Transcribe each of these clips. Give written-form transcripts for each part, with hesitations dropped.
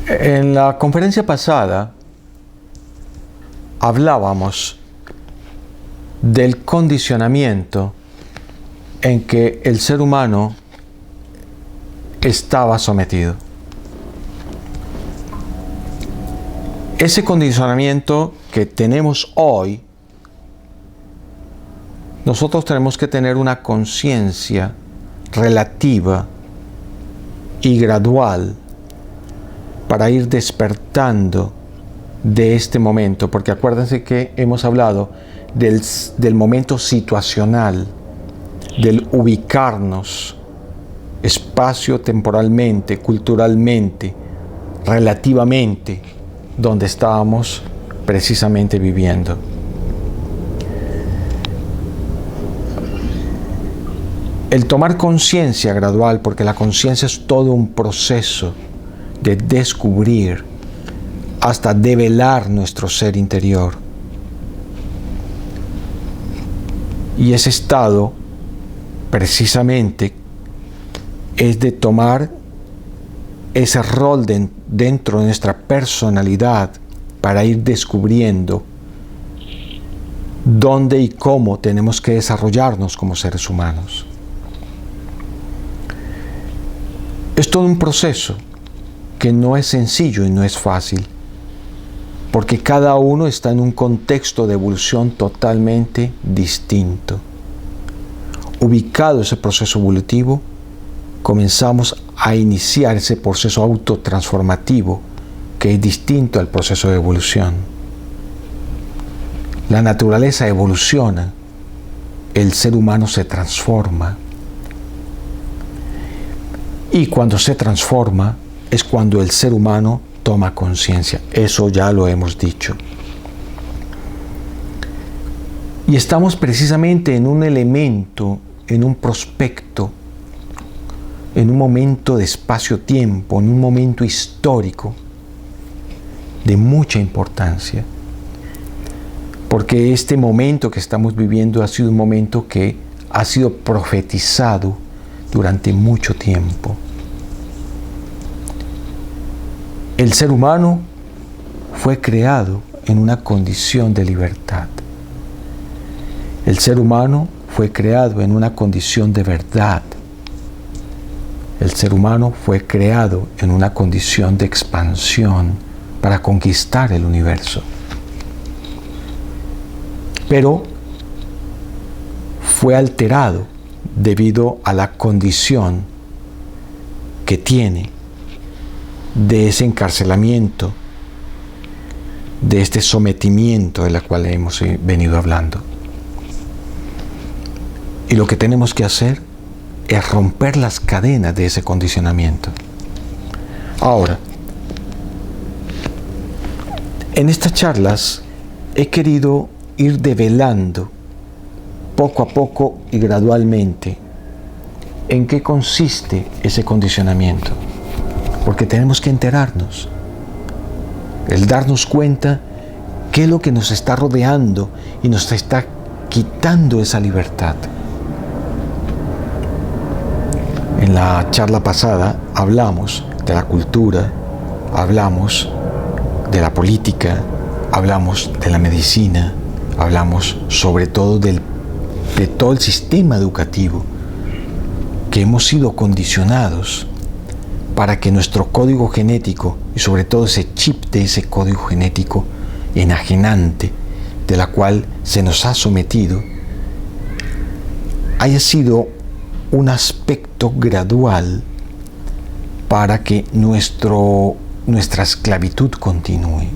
En la conferencia pasada hablábamos del condicionamiento en que el ser humano estaba sometido. Ese condicionamiento que tenemos hoy, nosotros tenemos que tener una conciencia relativa y gradual para ir despertando de este momento, porque acuérdense que hemos hablado del momento situacional, del ubicarnos espacio-temporalmente, culturalmente, relativamente, donde estábamos precisamente viviendo. El tomar conciencia gradual, porque la conciencia es todo un proceso de descubrir hasta develar nuestro ser interior. Y ese estado, precisamente, es de tomar ese rol dentro de nuestra personalidad para ir descubriendo dónde y cómo tenemos que desarrollarnos como seres humanos. Es todo un proceso que no es sencillo y no es fácil, porque cada uno está en un contexto de evolución totalmente distinto. Ubicado ese proceso evolutivo, comenzamos a iniciar ese proceso autotransformativo que es distinto al proceso de evolución. La naturaleza evoluciona, el ser humano se transforma. Y cuando se transforma es cuando el ser humano toma conciencia. Eso ya lo hemos dicho. Y estamos precisamente en un elemento, en un prospecto, en un momento de espacio-tiempo, en un momento histórico de mucha importancia. Porque este momento que estamos viviendo ha sido un momento que ha sido profetizado durante mucho tiempo. El ser humano fue creado en una condición de libertad. El ser humano fue creado en una condición de verdad. El ser humano fue creado en una condición de expansión para conquistar el universo. Pero fue alterado debido a la condición que tiene de ese encarcelamiento, de este sometimiento de la cual hemos venido hablando. Y lo que tenemos que hacer es romper las cadenas de ese condicionamiento. Ahora, en estas charlas he querido ir develando poco a poco y gradualmente en qué consiste ese condicionamiento. Porque tenemos que enterarnos, el darnos cuenta qué es lo que nos está rodeando y nos está quitando esa libertad. En la charla pasada hablamos de la cultura, hablamos de la política, hablamos de la medicina, hablamos sobre todo de todo el sistema educativo, que hemos sido condicionados para que nuestro código genético, y sobre todo ese chip de ese código genético enajenante, de la cual se nos ha sometido, haya sido un aspecto gradual para que nuestra esclavitud continúe.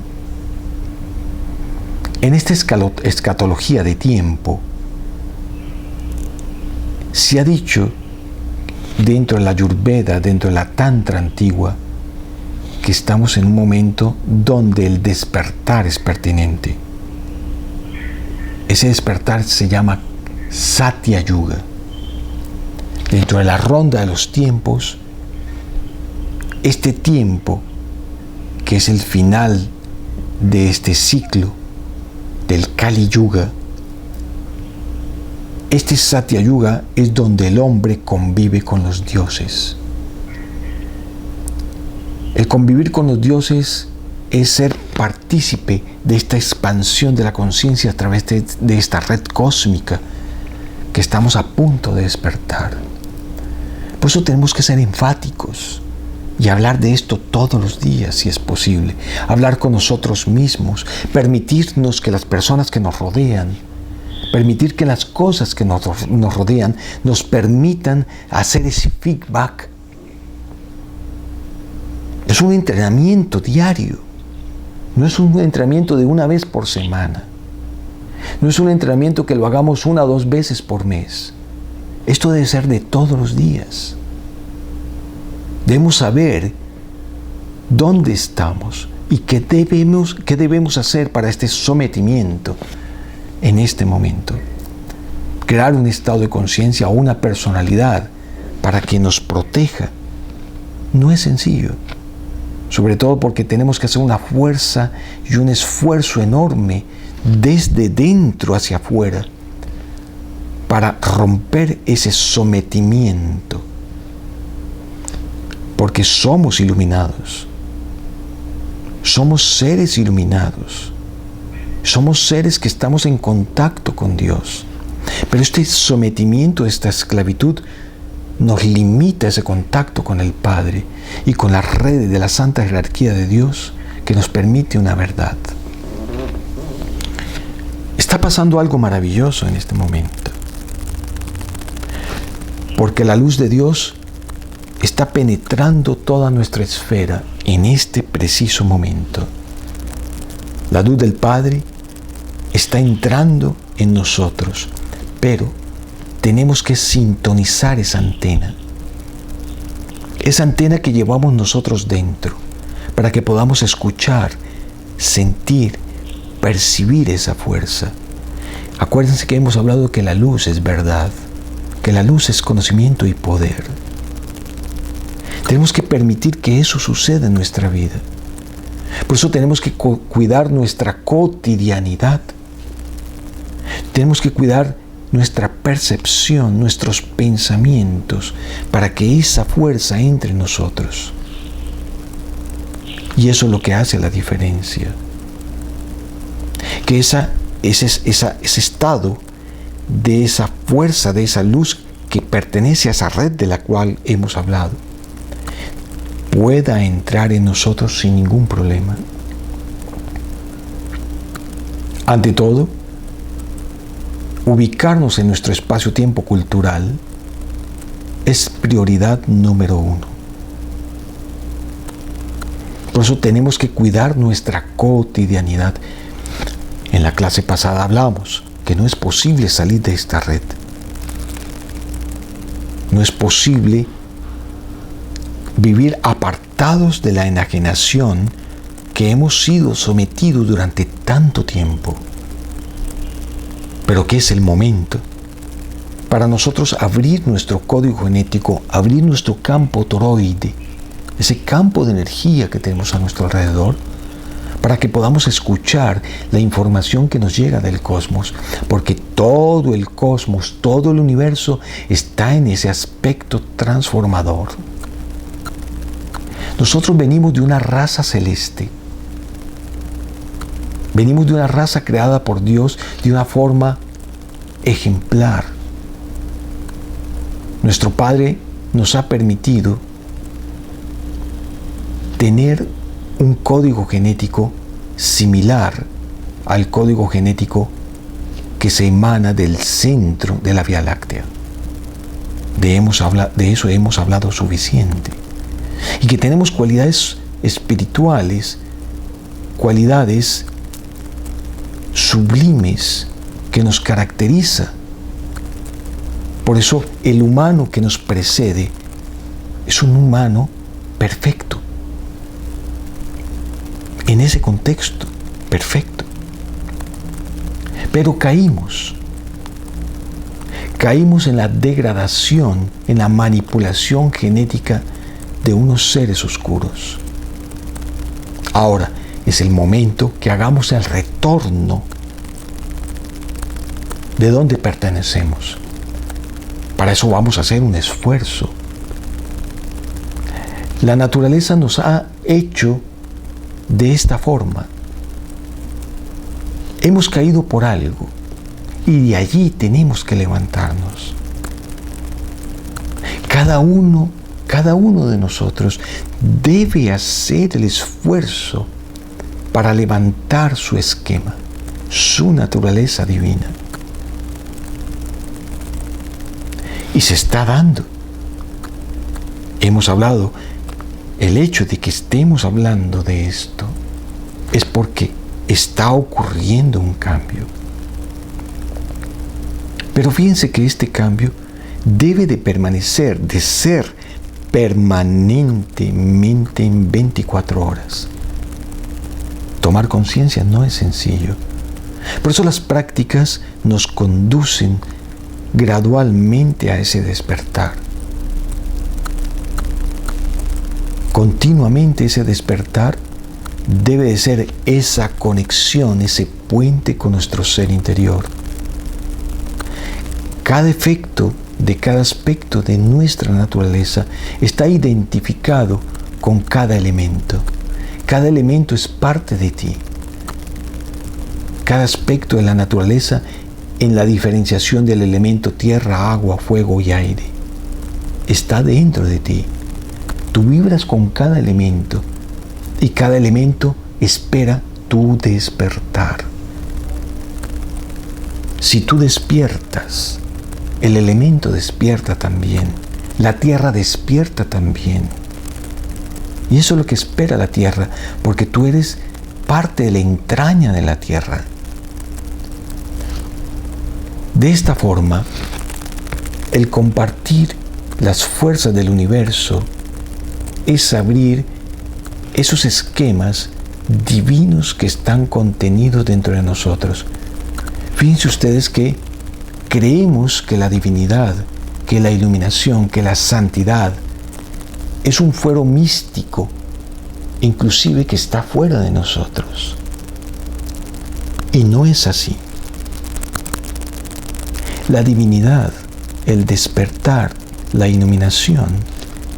En esta escatología de tiempo, se ha dicho dentro de la Ayurveda, dentro de la Tantra antigua, que estamos en un momento donde el despertar es pertinente. Ese despertar se llama Satya Yuga. Dentro de la ronda de los tiempos, este tiempo, que es el final de este ciclo del Kali Yuga, este Satya Yuga es donde el hombre convive con los dioses. El convivir con los dioses es ser partícipe de esta expansión de la conciencia a través de esta red cósmica que estamos a punto de despertar. Por eso tenemos que ser enfáticos y hablar de esto todos los días, si es posible. Hablar con nosotros mismos, permitirnos que las personas que nos rodean, permitir que las cosas que nos rodean nos permitan hacer ese feedback. Es un entrenamiento diario. No es un entrenamiento de una vez por semana. No es un entrenamiento que lo hagamos 1 o 2 veces por mes. Esto debe ser de todos los días. Debemos saber dónde estamos y qué debemos hacer para este sometimiento en este momento. Crear un estado de conciencia o una personalidad para que nos proteja no es sencillo. Sobre todo porque tenemos que hacer una fuerza y un esfuerzo enorme desde dentro hacia afuera para romper ese sometimiento. Porque somos iluminados. Somos seres iluminados. Somos seres que estamos en contacto con Dios. Pero este sometimiento, esta esclavitud, nos limita ese contacto con el Padre y con las redes de la santa jerarquía de Dios que nos permite una verdad. Está pasando algo maravilloso en este momento, porque la luz de Dios está penetrando toda nuestra esfera en este preciso momento. La luz del Padre está entrando en nosotros, pero tenemos que sintonizar esa antena que llevamos nosotros dentro, para que podamos escuchar, sentir, percibir esa fuerza. Acuérdense que hemos hablado que la luz es verdad, que la luz es conocimiento y poder. Tenemos que permitir que eso suceda en nuestra vida. Por eso tenemos que cuidar nuestra cotidianidad. Tenemos que cuidar nuestra percepción, nuestros pensamientos, para que esa fuerza entre en nosotros. Y eso es lo que hace la diferencia. Que ese estado de esa fuerza, de esa luz que pertenece a esa red de la cual hemos hablado, pueda entrar en nosotros sin ningún problema. Ante todo, ubicarnos en nuestro espacio-tiempo cultural es prioridad número 1. Por eso tenemos que cuidar nuestra cotidianidad. En la clase pasada hablamos que no es posible salir de esta red. No es posible vivir apartados de la enajenación que hemos sido sometidos durante tanto tiempo. Pero que es el momento para nosotros abrir nuestro código genético, abrir nuestro campo toroide, ese campo de energía que tenemos a nuestro alrededor, para que podamos escuchar la información que nos llega del cosmos, porque todo el cosmos, todo el universo está en ese aspecto transformador. Nosotros venimos de una raza celeste. Venimos de una raza creada por Dios de una forma ejemplar. Nuestro Padre nos ha permitido tener un código genético similar al código genético que se emana del centro de la Vía Láctea. De eso hemos hablado suficiente. Y que tenemos cualidades espirituales, cualidades sublimes que nos caracteriza. Por eso el humano que nos precede es un humano perfecto. En ese contexto, perfecto. Pero caímos en la degradación, en la manipulación genética de unos seres oscuros. Ahora es el momento que hagamos el retorno de donde pertenecemos. Para eso vamos a hacer un esfuerzo. La naturaleza nos ha hecho de esta forma. Hemos caído por algo y de allí tenemos que levantarnos. Cada uno de nosotros debe hacer el esfuerzo para levantar su esquema, su naturaleza divina. Y se está dando. Hemos hablado, el hecho de que estemos hablando de esto es porque está ocurriendo un cambio. Pero fíjense que este cambio debe de permanecer, de ser permanentemente en 24 horas. Tomar conciencia no es sencillo. Por eso las prácticas nos conducen gradualmente a ese despertar. Continuamente ese despertar debe de ser esa conexión, ese puente con nuestro ser interior. Cada efecto de cada aspecto de nuestra naturaleza está identificado con cada elemento. Cada elemento es parte de ti. Cada aspecto de la naturaleza en la diferenciación del elemento tierra, agua, fuego y aire está dentro de ti. Tú vibras con cada elemento y cada elemento espera tu despertar. Si tú despiertas, el elemento despierta también, la tierra despierta también. Y eso es lo que espera la tierra, porque tú eres parte de la entraña de la tierra. De esta forma, el compartir las fuerzas del universo es abrir esos esquemas divinos que están contenidos dentro de nosotros. Fíjense ustedes que creemos que la divinidad, que la iluminación, que la santidad es un fuero místico, inclusive que está fuera de nosotros. Y no es así. La divinidad, el despertar, la iluminación,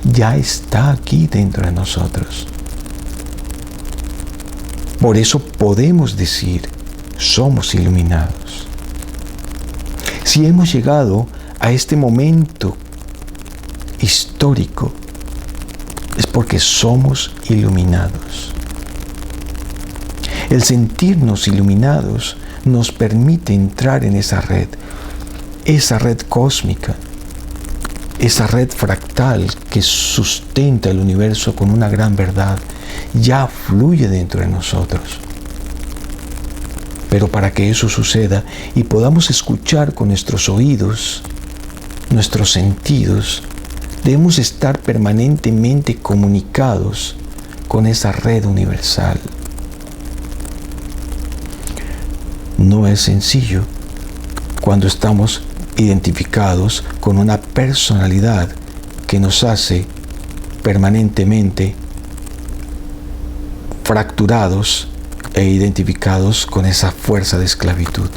ya está aquí dentro de nosotros. Por eso podemos decir, somos iluminados. Si hemos llegado a este momento histórico, es porque somos iluminados. El sentirnos iluminados nos permite entrar en esa red cósmica, esa red fractal que sustenta el universo con una gran verdad, ya fluye dentro de nosotros. Pero para que eso suceda y podamos escuchar con nuestros oídos, nuestros sentidos, debemos estar permanentemente comunicados con esa red universal. No es sencillo cuando estamos identificados con una personalidad que nos hace permanentemente fracturados e identificados con esa fuerza de esclavitud.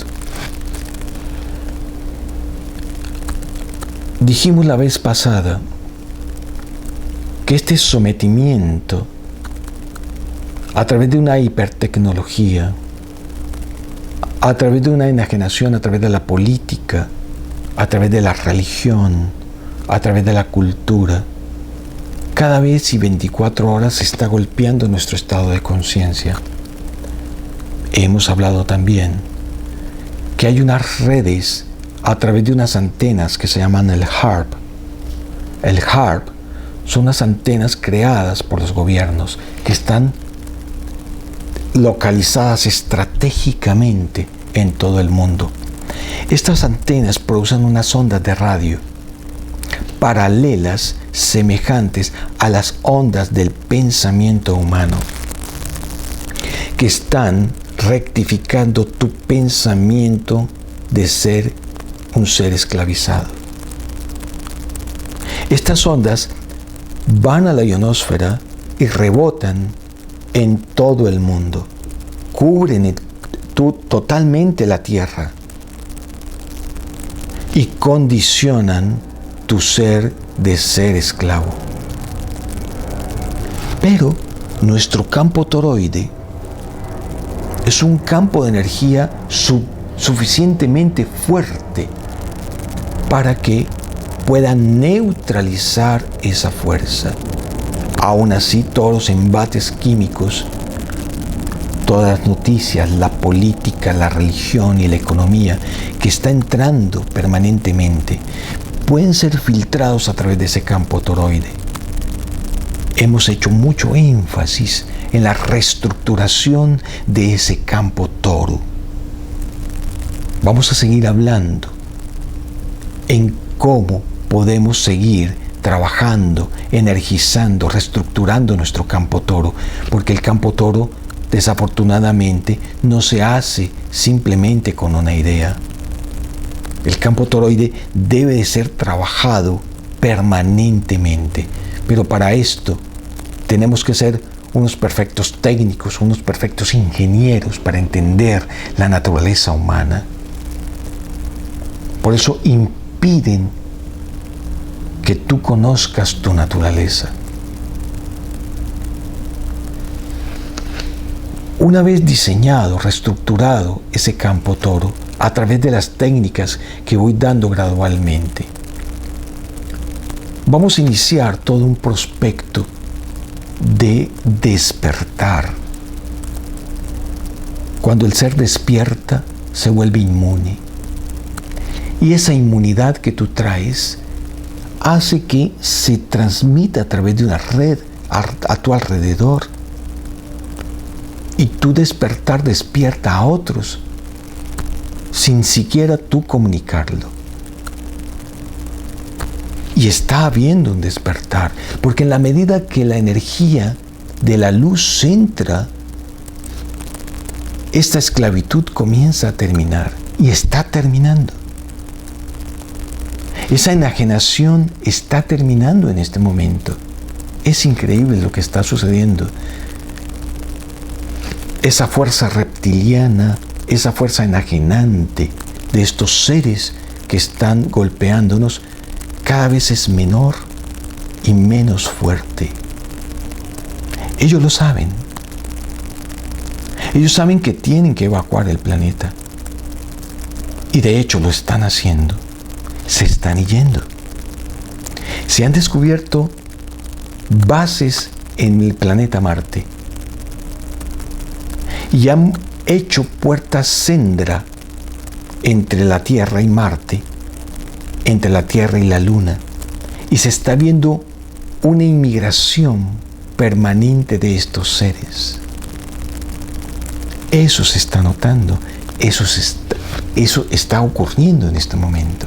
Dijimos la vez pasada que este sometimiento a través de una hipertecnología, a través de una enajenación, a través de la política, a través de la religión, a través de la cultura, cada vez y 24 horas se está golpeando nuestro estado de conciencia. Hemos hablado también que hay unas redes a través de unas antenas que se llaman el HAARP. El HAARP son unas antenas creadas por los gobiernos que están localizadas estratégicamente en todo el mundo. Estas antenas producen unas ondas de radio paralelas, semejantes a las ondas del pensamiento humano, que están rectificando tu pensamiento de ser un ser esclavizado. Estas ondas van a la ionosfera y rebotan en todo el mundo, cubren totalmente la Tierra y condicionan tu ser de ser esclavo. Pero nuestro campo toroide es un campo de energía suficientemente fuerte para que pueda neutralizar esa fuerza. Aún así, todos los embates químicos, todas las noticias, la política, la religión y la economía que está entrando permanentemente pueden ser filtrados a través de ese campo toroide. Hemos hecho mucho énfasis en la reestructuración de ese campo toro. Vamos a seguir hablando en cómo podemos seguir trabajando, energizando, reestructurando nuestro campo toro, porque el campo toro desafortunadamente no se hace simplemente con una idea. El campo toroide debe de ser trabajado permanentemente, pero para esto tenemos que ser unos perfectos técnicos, unos perfectos ingenieros para entender la naturaleza humana. Por eso impiden que tú conozcas tu naturaleza. Una vez diseñado, reestructurado ese campo toro, a través de las técnicas que voy dando gradualmente, vamos a iniciar todo un prospecto de despertar. Cuando el ser despierta, se vuelve inmune. Y esa inmunidad que tú traes hace que se transmita a través de una red a tu alrededor. Y tu despertar despierta a otros sin siquiera tú comunicarlo. Y está habiendo un despertar, porque en la medida que la energía de la luz entra, esta esclavitud comienza a terminar y está terminando. Esa enajenación está terminando en este momento. Es increíble lo que está sucediendo. Esa fuerza reptiliana, esa fuerza enajenante de estos seres que están golpeándonos cada vez es menor y menos fuerte. Ellos lo saben. Ellos saben que tienen que evacuar el planeta. Y de hecho lo están haciendo. Se están yendo. Se han descubierto bases en el planeta Marte. Y han hecho puertas Sendra entre la Tierra y Marte, entre la Tierra y la Luna, y se está viendo una inmigración permanente de estos seres. Eso se está notando, eso está ocurriendo en este momento.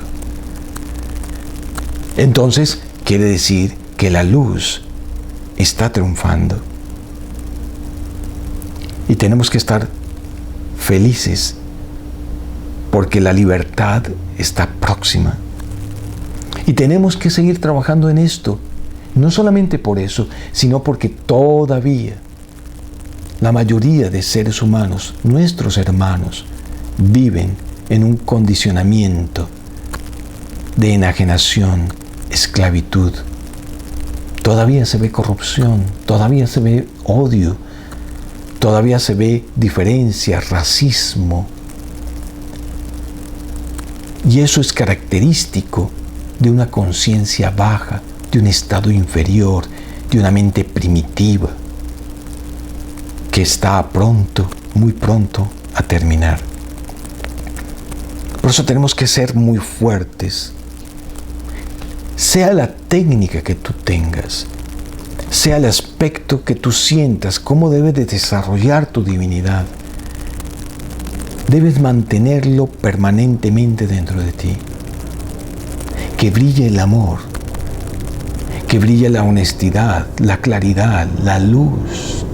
Entonces, quiere decir que la luz está triunfando. Y tenemos que estar felices porque la libertad está próxima. Y tenemos que seguir trabajando en esto, no solamente por eso, sino porque todavía la mayoría de seres humanos, nuestros hermanos, viven en un condicionamiento de enajenación, esclavitud. Todavía se ve corrupción, todavía se ve odio, todavía se ve diferencia, racismo. Y eso es característico de una conciencia baja, de un estado inferior, de una mente primitiva, que está pronto, muy pronto, a terminar. Por eso tenemos que ser muy fuertes. Sea la técnica que tú tengas, sea el aspecto que tú sientas, cómo debes de desarrollar tu divinidad, debes mantenerlo permanentemente dentro de ti. Que brille el amor, que brille la honestidad, la claridad, la luz,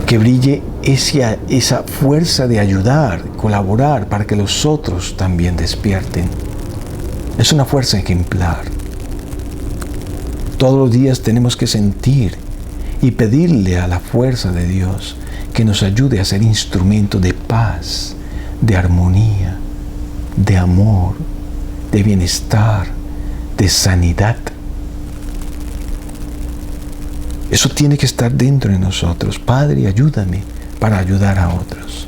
que brille esa fuerza de ayudar, colaborar para que los otros también despierten. Es una fuerza ejemplar. Todos los días tenemos que sentir y pedirle a la fuerza de Dios que nos ayude a ser instrumento de paz, de armonía, de amor, de bienestar, de sanidad. Eso tiene que estar dentro de nosotros. Padre, ayúdame para ayudar a otros.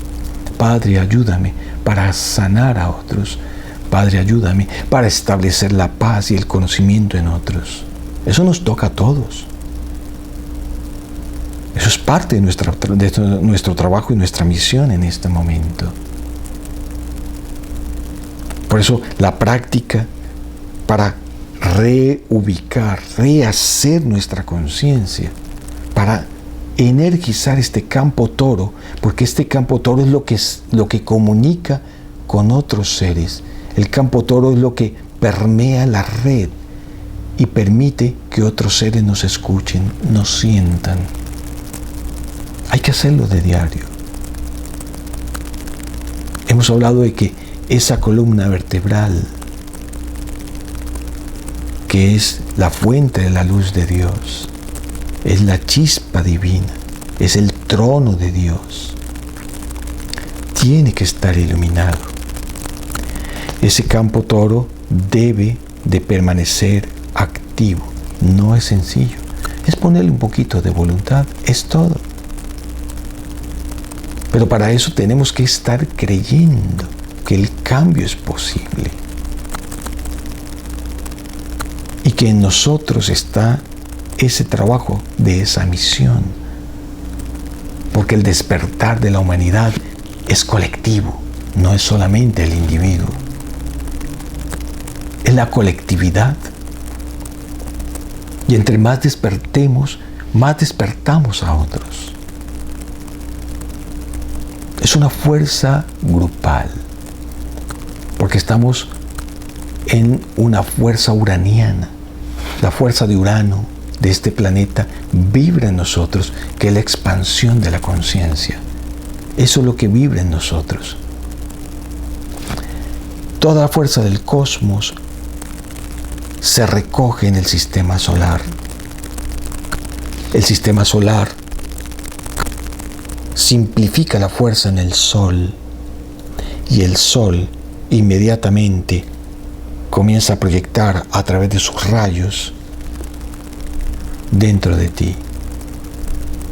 Padre, ayúdame para sanar a otros. Padre, ayúdame para establecer la paz y el conocimiento en otros. Eso nos toca a todos. Eso es parte de nuestro trabajo y nuestra misión en este momento. Por eso la práctica para reubicar, rehacer nuestra conciencia, para energizar este campo toro, porque este campo toro es lo que comunica con otros seres. El campo toro es lo que permea la red y permite que otros seres nos escuchen, nos sientan. Hay que hacerlo de diario. Hemos hablado de que esa columna vertebral, que es la fuente de la luz de Dios, es la chispa divina, es el trono de Dios, tiene que estar iluminado. Ese campo toro debe de permanecer activo. No es sencillo, es ponerle un poquito de voluntad, es todo. Pero para eso tenemos que estar creyendo que el cambio es posible y que en nosotros está ese trabajo de esa misión, porque el despertar de la humanidad es colectivo, no es solamente el individuo, es la colectividad. Y entre más despertemos, más despertamos a otros. Es una fuerza grupal, porque estamos en una fuerza uraniana. La fuerza de Urano, de este planeta, vibra en nosotros, que es la expansión de la conciencia. Eso es lo que vibra en nosotros. Toda la fuerza del cosmos se recoge en el sistema solar. El sistema solar simplifica la fuerza en el Sol, y el Sol inmediatamente comienza a proyectar a través de sus rayos dentro de ti.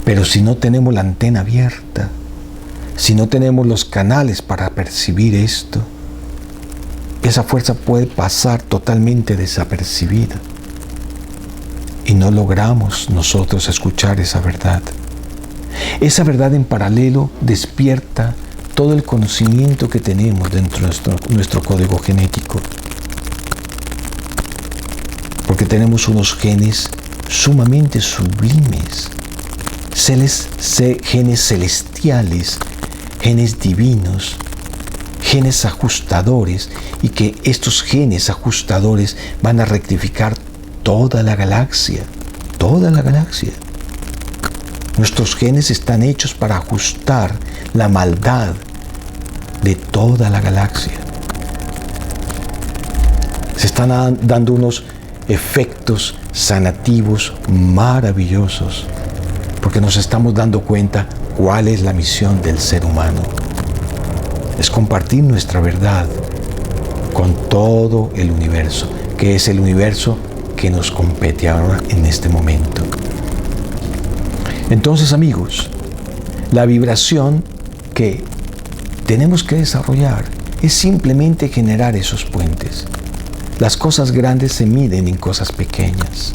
Pero si no tenemos la antena abierta, si no tenemos los canales para percibir esto, esa fuerza puede pasar totalmente desapercibida y no logramos nosotros escuchar esa verdad. Esa verdad en paralelo despierta todo el conocimiento que tenemos dentro de nuestro código genético, porque tenemos unos genes sumamente sublimes, genes celestiales, genes divinos, genes ajustadores, y que estos genes ajustadores van a rectificar toda la galaxia, toda la galaxia. Nuestros genes están hechos para ajustar la maldad de toda la galaxia. Se están dando unos efectos sanativos maravillosos, porque nos estamos dando cuenta cuál es la misión del ser humano. Es compartir nuestra verdad con todo el universo, que es el universo que nos compete ahora en este momento. Entonces, amigos, la vibración que tenemos que desarrollar es simplemente generar esos puentes. Las cosas grandes se miden en cosas pequeñas.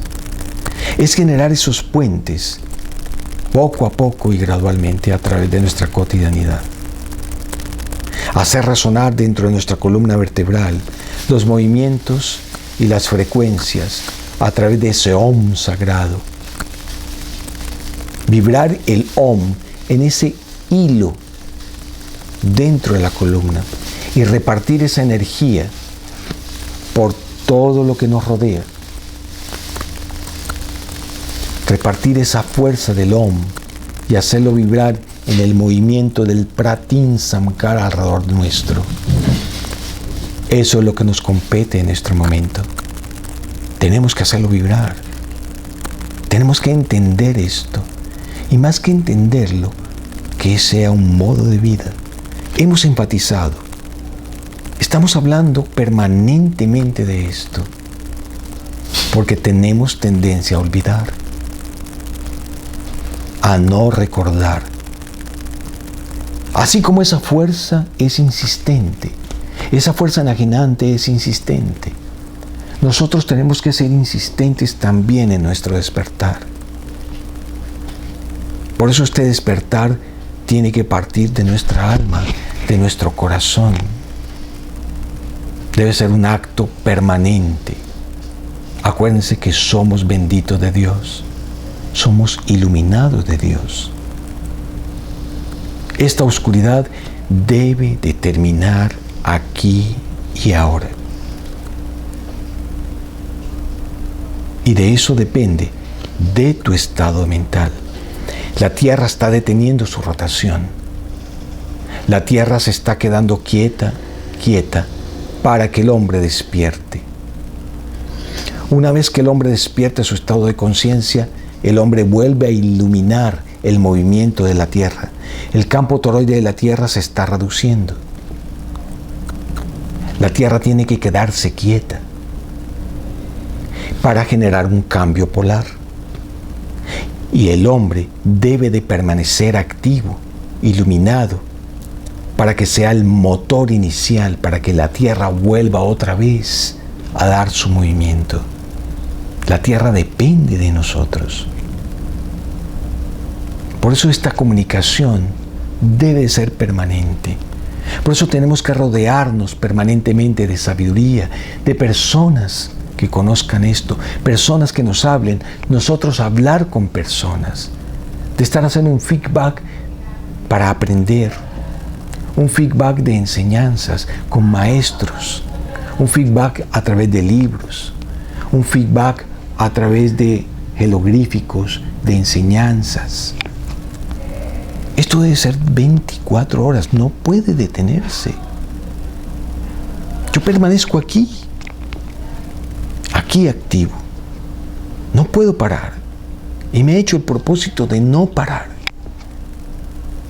Es generar esos puentes poco a poco y gradualmente a través de nuestra cotidianidad. Hacer resonar dentro de nuestra columna vertebral los movimientos y las frecuencias a través de ese Om sagrado. Vibrar el Om en ese hilo dentro de la columna y repartir esa energía por todo lo que nos rodea. Repartir esa fuerza del Om y hacerlo vibrar en el movimiento del Pratim Samkara alrededor nuestro. Eso es lo que nos compete en este momento. Tenemos que hacerlo vibrar. Tenemos que entender esto. Y más que entenderlo, que sea un modo de vida. Hemos enfatizado. Estamos hablando permanentemente de esto, porque tenemos tendencia a olvidar. a no recordar. Así como esa fuerza es insistente, esa fuerza enajenante es insistente, nosotros tenemos que ser insistentes también en nuestro despertar. Por eso este despertar tiene que partir de nuestra alma, de nuestro corazón. Debe ser un acto permanente. Acuérdense que somos benditos de Dios, somos iluminados de Dios. Esta oscuridad debe de terminar aquí y ahora. Y de eso depende de tu estado mental. La Tierra está deteniendo su rotación. La Tierra se está quedando quieta para que el hombre despierte. Una vez que el hombre despierte su estado de conciencia, el hombre vuelve a iluminar el movimiento de la Tierra. El campo toroide de la Tierra se está reduciendo. La Tierra tiene que quedarse quieta para generar un cambio polar. Y el hombre debe de permanecer activo, iluminado, para que sea el motor inicial, para que la Tierra vuelva otra vez a dar su movimiento. La Tierra depende de nosotros. Por eso esta comunicación debe ser permanente. Por eso tenemos que rodearnos permanentemente de sabiduría, de personas que conozcan esto, personas que nos hablen, nosotros hablar con personas, de estar haciendo un feedback para aprender, un feedback de enseñanzas con maestros, un feedback a través de libros, un feedback a través de jeroglíficos, de enseñanzas. Esto debe ser 24 horas, no puede detenerse. Yo permanezco aquí activo. No puedo parar. Y me he hecho el propósito de no parar,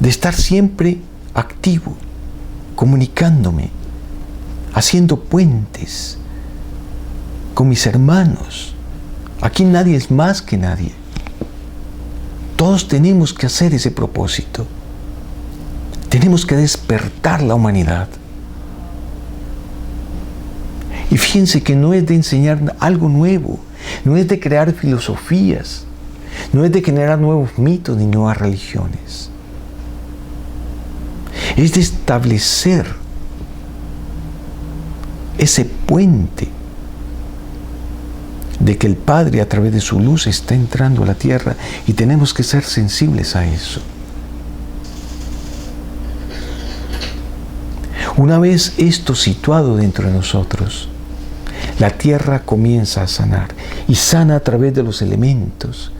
de estar siempre activo, comunicándome, haciendo puentes con mis hermanos. Aquí nadie es más que nadie. Todos tenemos que hacer ese propósito. Tenemos que despertar la humanidad. Y fíjense que no es de enseñar algo nuevo, no es de crear filosofías, no es de generar nuevos mitos ni nuevas religiones. Es de establecer ese puente de que el Padre a través de su luz está entrando a la tierra y tenemos que ser sensibles a eso. Una vez esto situado dentro de nosotros, la tierra comienza a sanar y sana a través de los elementos.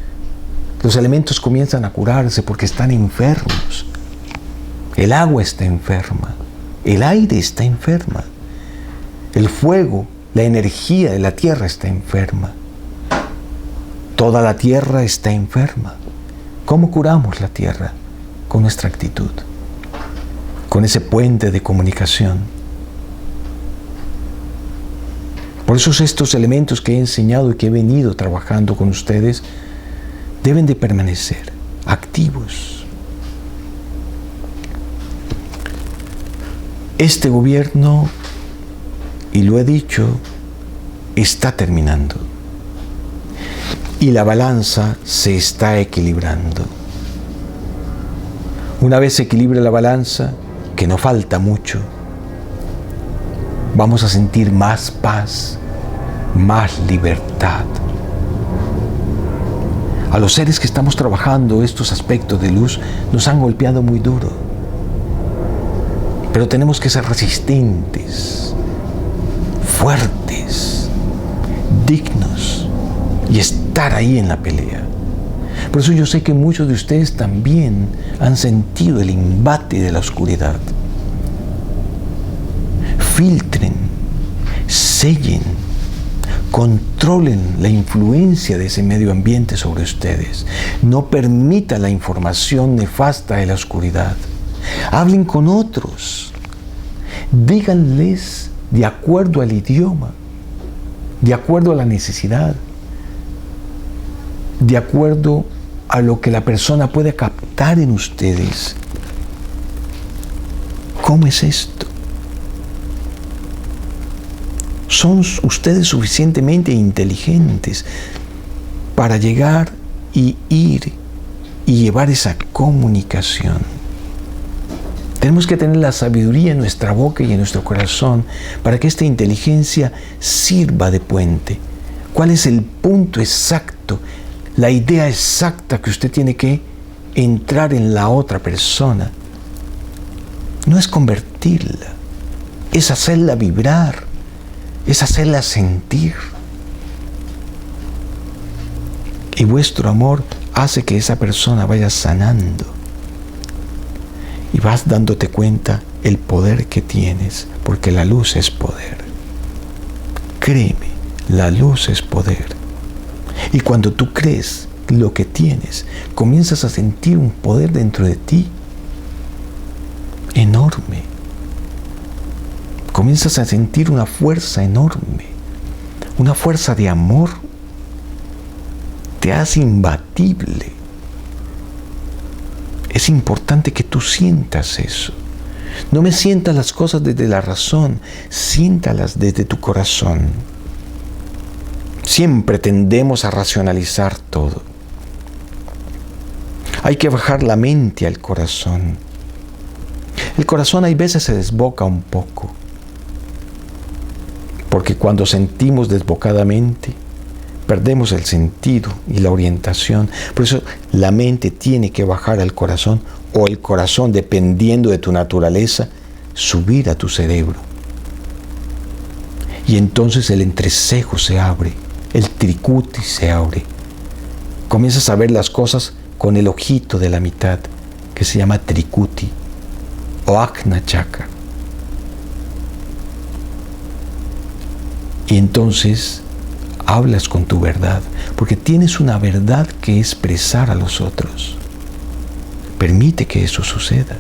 Los elementos comienzan a curarse porque están enfermos. El agua está enferma, el aire está enferma, el fuego, la energía de la tierra está enferma. Toda la tierra está enferma. ¿Cómo curamos la tierra? Con nuestra actitud, con ese puente de comunicación. Por eso estos elementos que he enseñado y que he venido trabajando con ustedes deben de permanecer activos. Este gobierno, y lo he dicho, está terminando. Y la balanza se está equilibrando. Una vez se equilibre la balanza, que no falta mucho, vamos a sentir más paz, más libertad. A los seres que estamos trabajando estos aspectos de luz nos han golpeado muy duro. Pero tenemos que ser resistentes, fuertes, dignos y estar ahí en la pelea. Por eso yo sé que muchos de ustedes también han sentido el embate de la oscuridad. Filtren, sellen, controlen la influencia de ese medio ambiente sobre ustedes. No permitan la información nefasta de la oscuridad. Hablen con otros. Díganles de acuerdo al idioma, de acuerdo a la necesidad, de acuerdo a lo que la persona puede captar en ustedes. ¿Cómo es esto? ¿Son ustedes suficientemente inteligentes para llegar y ir y llevar esa comunicación? Tenemos que tener la sabiduría en nuestra boca y en nuestro corazón para que esta inteligencia sirva de puente. ¿Cuál es el punto exacto, la idea exacta que usted tiene que entrar en la otra persona? No es convertirla, es hacerla vibrar, es hacerla sentir. Y vuestro amor hace que esa persona vaya sanando. Y vas dándote cuenta el poder que tienes, porque la luz es poder. Créeme, la luz es poder. Y cuando tú crees lo que tienes, comienzas a sentir un poder dentro de ti enorme. Comienzas a sentir una fuerza enorme, una fuerza de amor. Te hace imbatible. Es importante que tú sientas eso. No me sientas las cosas desde la razón, siéntalas desde tu corazón. Siempre tendemos a racionalizar todo. Hay que bajar la mente al corazón. El corazón hay veces se desboca un poco, porque cuando sentimos desbocadamente, perdemos el sentido y la orientación. Por eso la mente tiene que bajar al corazón, o el corazón, dependiendo de tu naturaleza, subir a tu cerebro. Y entonces el entrecejo se abre, el tricuti se abre. Comienzas a ver las cosas con el ojito de la mitad, que se llama tricuti o ajna chakra. Y entonces hablas con tu verdad, porque tienes una verdad que expresar a los otros. Permite que eso suceda.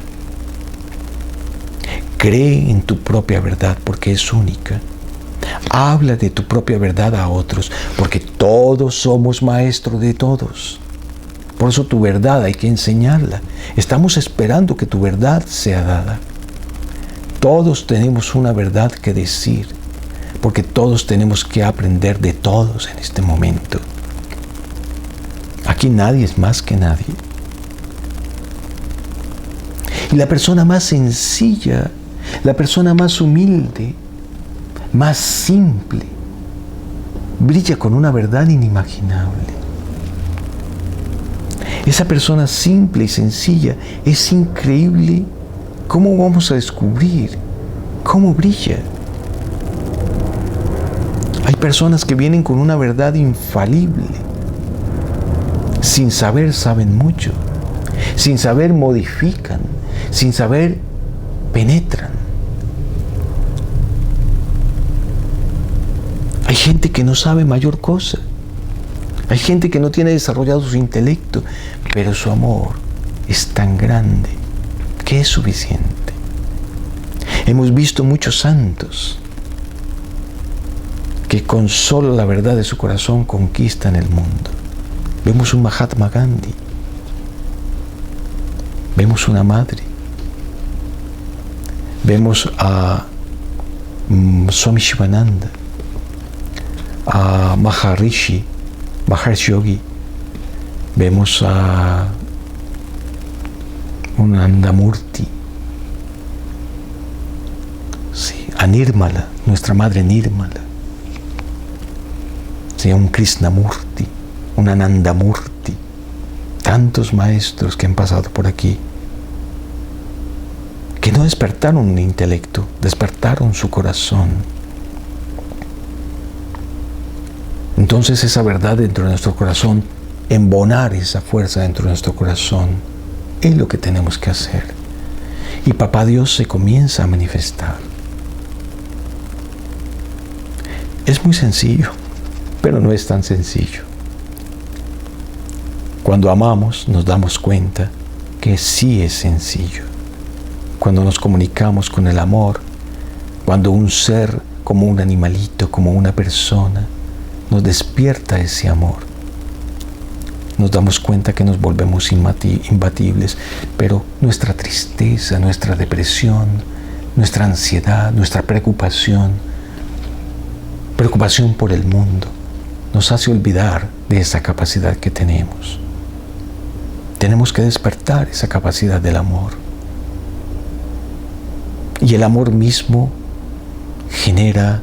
Cree en tu propia verdad, porque es única. Habla de tu propia verdad a otros, porque todos somos maestros de todos. Por eso tu verdad hay que enseñarla. Estamos esperando que tu verdad sea dada. Todos tenemos una verdad que decir, porque todos tenemos que aprender de todos en este momento. Aquí nadie es más que nadie. Y la persona más sencilla, la persona más humilde, más simple, brilla con una verdad inimaginable. Esa persona simple y sencilla, es increíble cómo vamos a descubrir cómo brilla. Hay personas que vienen con una verdad infalible. Sin saber saben mucho. Sin saber modifican. Sin saber penetran. Hay gente que no sabe mayor cosa. Hay gente que no tiene desarrollado su intelecto, pero su amor es tan grande que es suficiente. Hemos visto muchos santos que con solo la verdad de su corazón conquistan el mundo. Vemos un Mahatma Gandhi, vemos una madre, vemos a Swami Shivananda, a Maharishi Yogi, vemos a un Andamurti, sí, a Nirmala, nuestra madre Nirmala, sí, a un Krishnamurti, un Anandamurti, tantos maestros que han pasado por aquí, que no despertaron un intelecto, despertaron su corazón. Entonces esa verdad dentro de nuestro corazón, embonar esa fuerza dentro de nuestro corazón, es lo que tenemos que hacer. Y Papá Dios se comienza a manifestar. Es muy sencillo, pero no es tan sencillo. Cuando amamos nos damos cuenta que sí es sencillo. Cuando nos comunicamos con el amor, cuando un ser como un animalito, como una persona, nos despierta ese amor. nos damos cuenta que nos volvemos imbatibles, pero nuestra tristeza, nuestra depresión, nuestra ansiedad, nuestra preocupación por el mundo, nos hace olvidar de esa capacidad que tenemos. Tenemos que despertar esa capacidad del amor. Y el amor mismo genera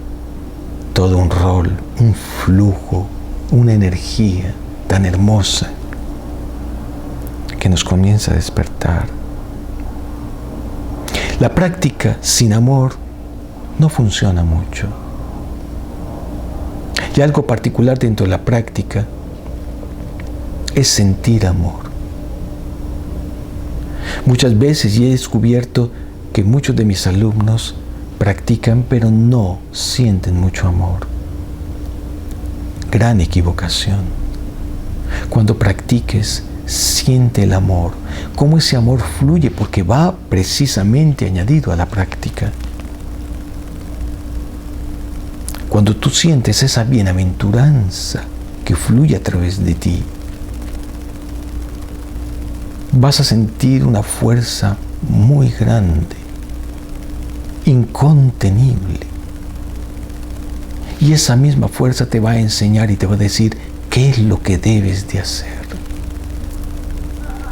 todo un rol, un flujo, una energía tan hermosa que nos comienza a despertar. La práctica sin amor no funciona mucho. Y algo particular dentro de la práctica es sentir amor. Muchas veces he descubierto que muchos de mis alumnos practican pero no sienten mucho amor. Gran equivocación. Cuando practiques, siente el amor. Cómo ese amor fluye, porque va precisamente añadido a la práctica. Cuando tú sientes esa bienaventuranza que fluye a través de ti, vas a sentir una fuerza muy grande, incontenible. Y esa misma fuerza te va a enseñar y te va a decir qué es lo que debes de hacer.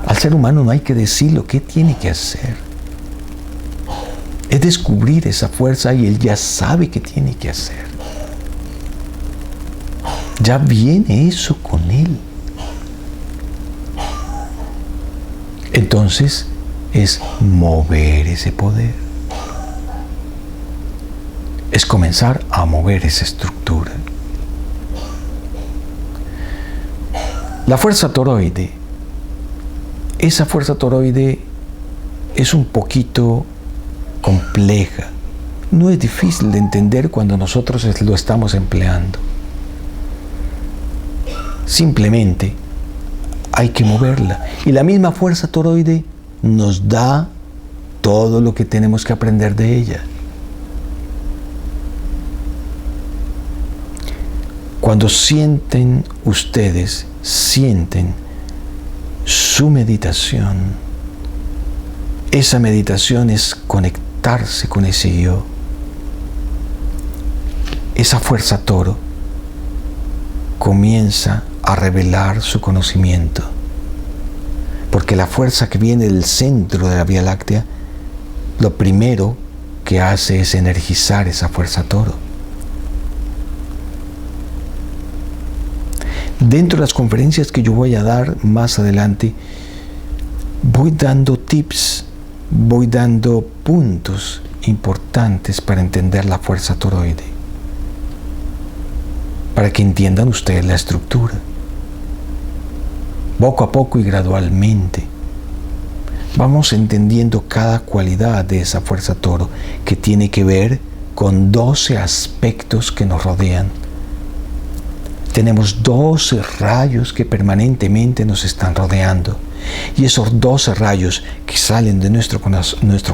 Al ser humano no hay que decirlo qué tiene que hacer. Es descubrir esa fuerza y él ya sabe qué tiene que hacer. Ya viene eso con él. Entonces es mover ese poder. Es comenzar a mover esa estructura. La fuerza toroide. Esa fuerza toroide es un poquito compleja. No es difícil de entender cuando nosotros lo estamos empleando. Simplemente hay que moverla. Y la misma fuerza toroide nos da todo lo que tenemos que aprender de ella. Cuando sienten su meditación, esa meditación es conectarse con ese yo. Esa fuerza toro comienza a revelar su conocimiento, porque la fuerza que viene del centro de la Vía Láctea, lo primero que hace es energizar esa fuerza toro. Dentro de las conferencias que yo voy a dar más adelante, voy dando tips, voy dando puntos importantes para entender la fuerza toroide, para que entiendan ustedes la estructura. Poco a poco y gradualmente vamos entendiendo cada cualidad de esa fuerza toro, que tiene que ver con 12 aspectos que nos rodean. Tenemos 12 rayos que permanentemente nos están rodeando. Y esos 12 rayos que salen de nuestro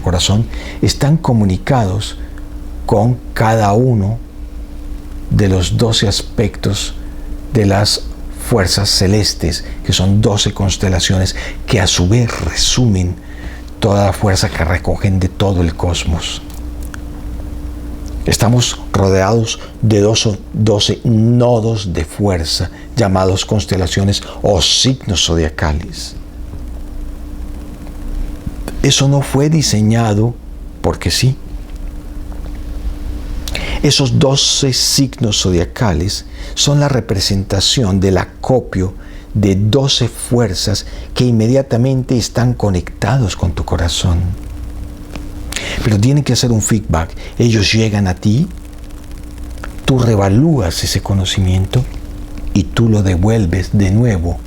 corazón están comunicados con cada uno de los 12 aspectos de las fuerzas celestes, que son 12 constelaciones que a su vez resumen toda la fuerza que recogen de todo el cosmos. Estamos rodeados de 12 nodos de fuerza, llamados constelaciones o signos zodiacales. Eso no fue diseñado porque sí. Esos 12 signos zodiacales son la representación del acopio de 12 fuerzas que inmediatamente están conectados con tu corazón. Pero tienen que hacer un feedback. Ellos llegan a ti, tú revalúas ese conocimiento y tú lo devuelves de nuevo,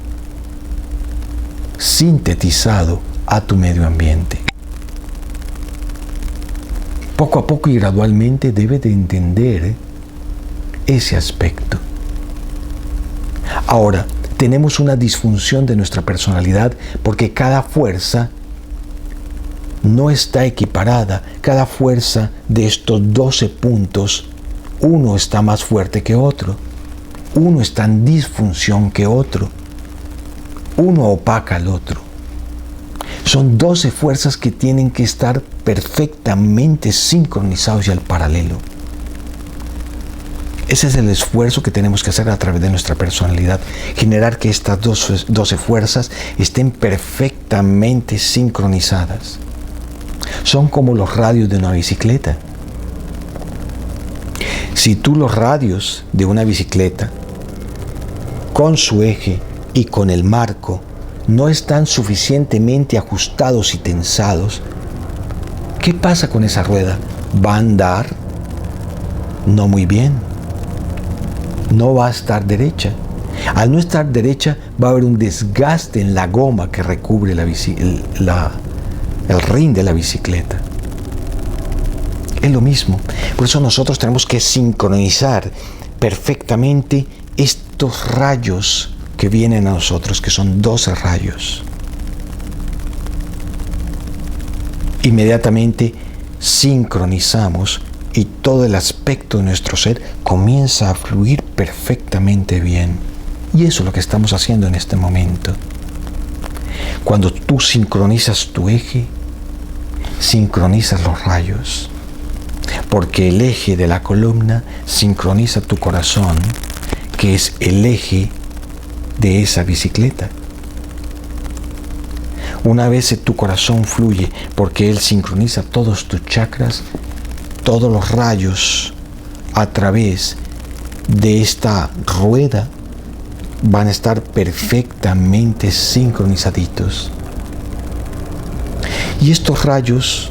sintetizado a tu medio ambiente. Poco a poco y gradualmente debes de entender ese aspecto. Ahora, tenemos una disfunción de nuestra personalidad porque cada fuerza no está equiparada. Cada fuerza de estos 12 puntos, uno está más fuerte que otro. Uno está en disfunción que otro. Uno opaca al otro. Son 12 fuerzas que tienen que estar perfectamente sincronizados y al paralelo. Ese es el esfuerzo que tenemos que hacer a través de nuestra personalidad. Generar que estas 12 fuerzas estén perfectamente sincronizadas. Son como los radios de una bicicleta. Si tú los radios de una bicicleta, con su eje y con el marco, no están suficientemente ajustados y tensados, ¿qué pasa con esa rueda? ¿Va a andar? No muy bien. No va a estar derecha. Al no estar derecha, va a haber un desgaste en la goma que recubre el rin de la bicicleta. Es lo mismo. Por eso nosotros tenemos que sincronizar perfectamente estos rayos que vienen a nosotros, que son 12 rayos. Inmediatamente sincronizamos y todo el aspecto de nuestro ser comienza a fluir perfectamente bien. Y eso es lo que estamos haciendo en este momento. Cuando tú sincronizas tu eje, sincronizas los rayos. Porque el eje de la columna sincroniza tu corazón, que es el eje de esa bicicleta. Una vez tu corazón fluye, porque él sincroniza todos tus chakras, todos los rayos a través de esta rueda van a estar perfectamente sincronizaditos. Y estos rayos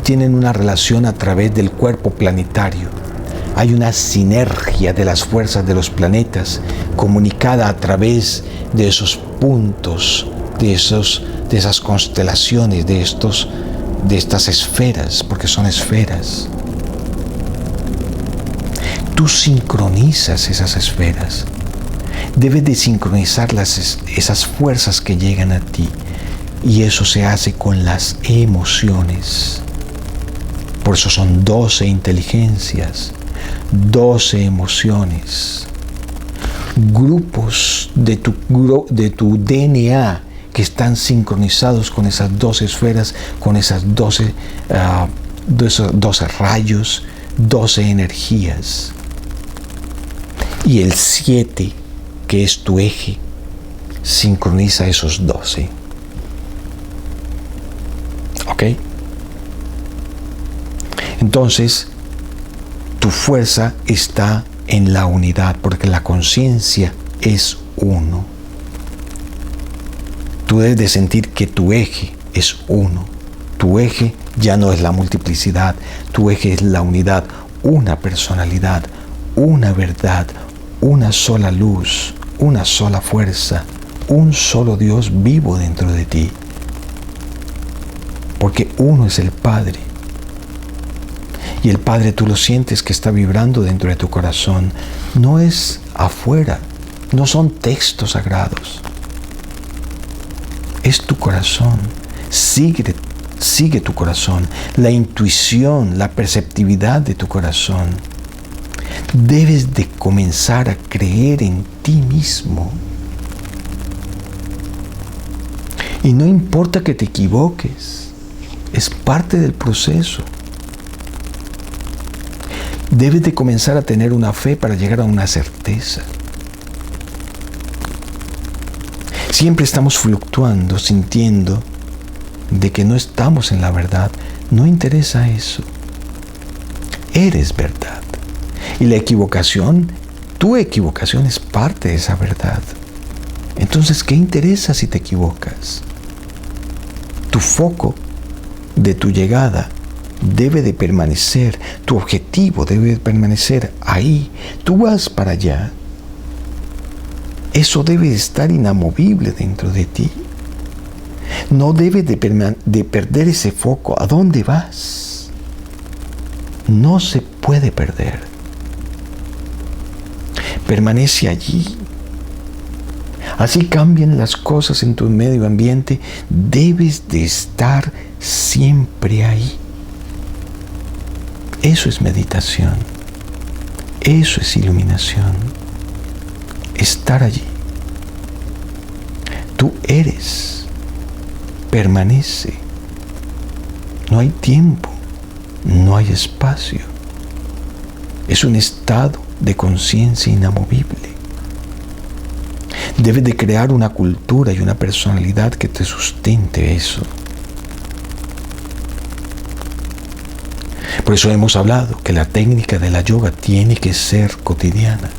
tienen una relación a través del cuerpo planetario. Hay una sinergia de las fuerzas de los planetas comunicada a través de esos puntos, de esas constelaciones, de estas esferas, porque son esferas. Tú sincronizas esas esferas. Debes de sincronizar esas fuerzas que llegan a ti. Y eso se hace con las emociones. Por eso son 12 inteligencias, 12 emociones, grupos de tu DNA que están sincronizados con esas 12 esferas, con esas 12 rayos, 12 energías. Y el 7, que es tu eje, sincroniza esos 12. ¿Ok? Entonces, tu fuerza está en la unidad, porque la conciencia es uno. Tú debes de sentir que tu eje es uno. Tu eje ya no es la multiplicidad, tu eje es la unidad, una personalidad, una verdad, una sola luz, una sola fuerza, un solo Dios vivo dentro de ti. Porque uno es el Padre. Y el Padre tú lo sientes que está vibrando dentro de tu corazón. No es afuera, no son textos sagrados. Es tu corazón. Sigue tu corazón, la intuición, la perceptividad de tu corazón. Debes de comenzar a creer en ti mismo. Y no importa que te equivoques, es parte del proceso. Debes de comenzar a tener una fe para llegar a una certeza. Siempre estamos fluctuando, sintiendo de que no estamos en la verdad. No interesa eso. Eres verdad. Y la equivocación, tu equivocación es parte de esa verdad. Entonces, ¿qué interesa si te equivocas? Tu foco de tu llegada debe de permanecer, tu objetivo debe de permanecer ahí. Tú vas para allá. Eso debe de estar inamovible dentro de ti. No debes de perder ese foco. ¿A dónde vas? No se puede perder. Permanece allí. Así cambien las cosas en tu medio ambiente. Debes de estar siempre ahí. Eso es meditación. Eso es iluminación. Estar allí. Tú eres. Permanece. No hay tiempo. No hay espacio. Es un estado de conciencia inamovible. Debes de crear una cultura y una personalidad que te sustente eso. Por eso hemos hablado que la técnica de la yoga tiene que ser cotidiana.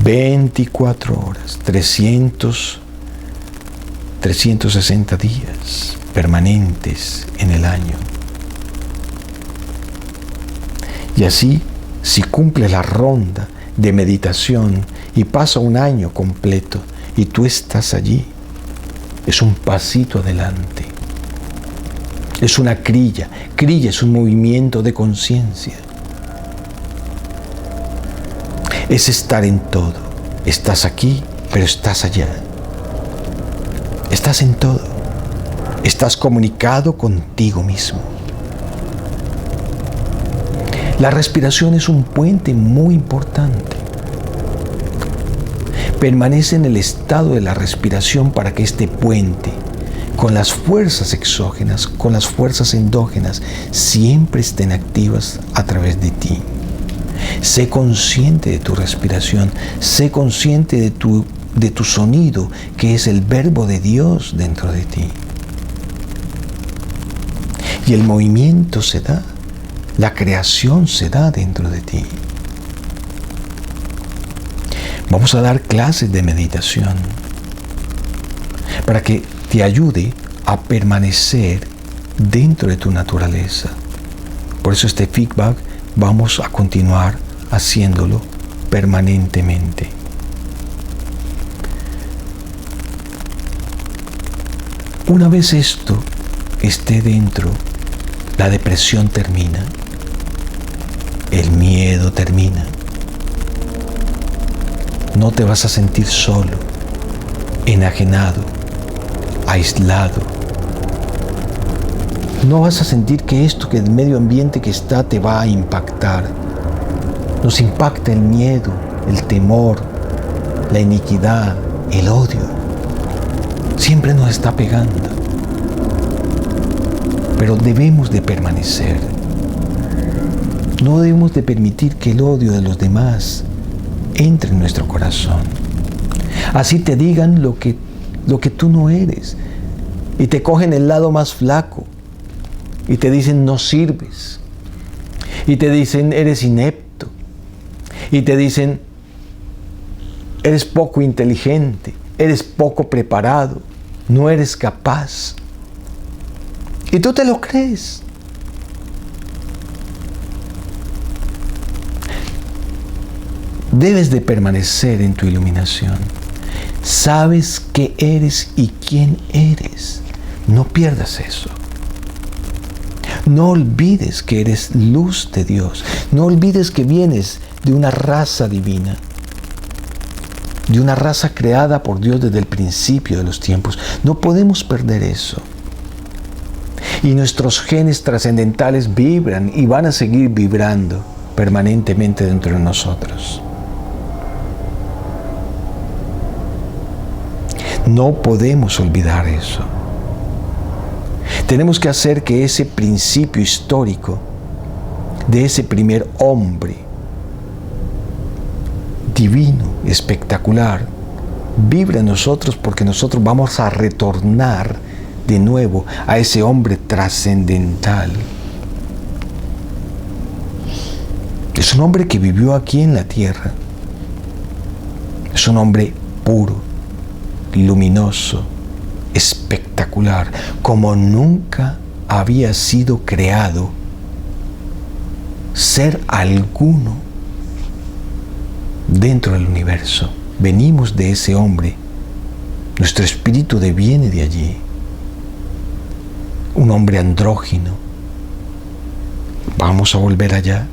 24 horas, 360 días permanentes en el año. Y así, si cumple la ronda de meditación y pasa un año completo y tú estás allí, es un pasito adelante. Es una crilla. Crilla es un movimiento de conciencia. Es estar en todo. Estás aquí, pero estás allá. Estás en todo. Estás comunicado contigo mismo. La respiración es un puente muy importante. Permanece en el estado de la respiración para que este puente, con las fuerzas exógenas, con las fuerzas endógenas, siempre estén activas a través de ti. Sé consciente de tu respiración, sé consciente de tu sonido, que es el verbo de Dios dentro de ti. Y el movimiento se da, la creación se da dentro de ti. Vamos a dar clases de meditación para que te ayude a permanecer dentro de tu naturaleza. Por eso este feedback vamos a continuar haciéndolo permanentemente. Una vez esto esté dentro, la depresión termina, el miedo termina. No te vas a sentir solo, enajenado, aislado. No vas a sentir que esto, que el medio ambiente que está, te va a impactar. Nos impacta el miedo, el temor, la iniquidad, el odio. Siempre nos está pegando. Pero debemos de permanecer. No debemos de permitir que el odio de los demás entre en nuestro corazón. Así te digan lo que tú no eres, y te cogen el lado más flaco y te dicen no sirves, y te dicen eres inepto, y te dicen eres poco inteligente, eres poco preparado, no eres capaz, y tú te lo crees. Debes de permanecer en tu iluminación. Sabes qué eres y quién eres. No pierdas eso. No olvides que eres luz de Dios. No olvides que vienes de una raza divina. De una raza creada por Dios desde el principio de los tiempos. No podemos perder eso. Y nuestros genes trascendentales vibran y van a seguir vibrando permanentemente dentro de nosotros. No podemos olvidar eso. Tenemos que hacer que ese principio histórico de ese primer hombre divino, espectacular, vibre en nosotros, porque nosotros vamos a retornar de nuevo a ese hombre trascendental. Es un hombre que vivió aquí en la tierra. Es un hombre puro, luminoso, espectacular, como nunca había sido creado ser alguno dentro del universo. Venimos de ese hombre, nuestro espíritu deviene de allí, un hombre andrógino. Vamos a volver allá.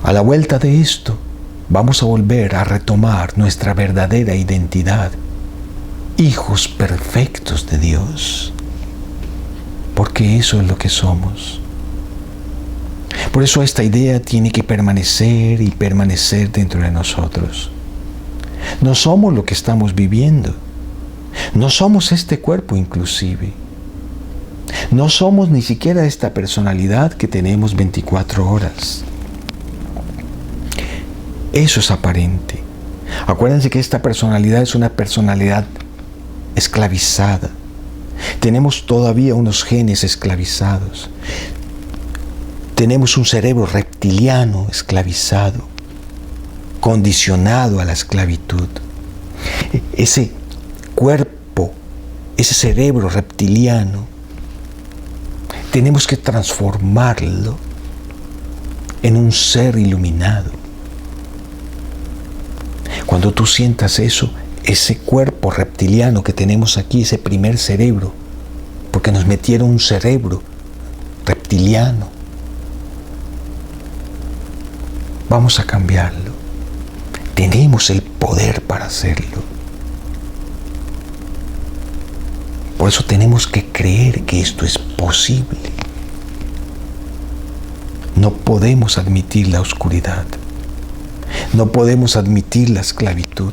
A la vuelta de esto, vamos a volver a retomar nuestra verdadera identidad, hijos perfectos de Dios, porque eso es lo que somos. Por eso esta idea tiene que permanecer y permanecer dentro de nosotros. No somos lo que estamos viviendo. No somos este cuerpo inclusive. No somos ni siquiera esta personalidad que tenemos 24 horas. Eso es aparente. Acuérdense que esta personalidad es una personalidad esclavizada. Tenemos todavía unos genes esclavizados. Tenemos un cerebro reptiliano esclavizado, condicionado a la esclavitud. Ese cuerpo, ese cerebro reptiliano, tenemos que transformarlo en un ser iluminado. Cuando tú sientas eso, ese cuerpo reptiliano que tenemos aquí, ese primer cerebro, porque nos metieron un cerebro reptiliano, vamos a cambiarlo. Tenemos el poder para hacerlo. Por eso tenemos que creer que esto es posible. No podemos admitir la oscuridad. No podemos admitir la esclavitud.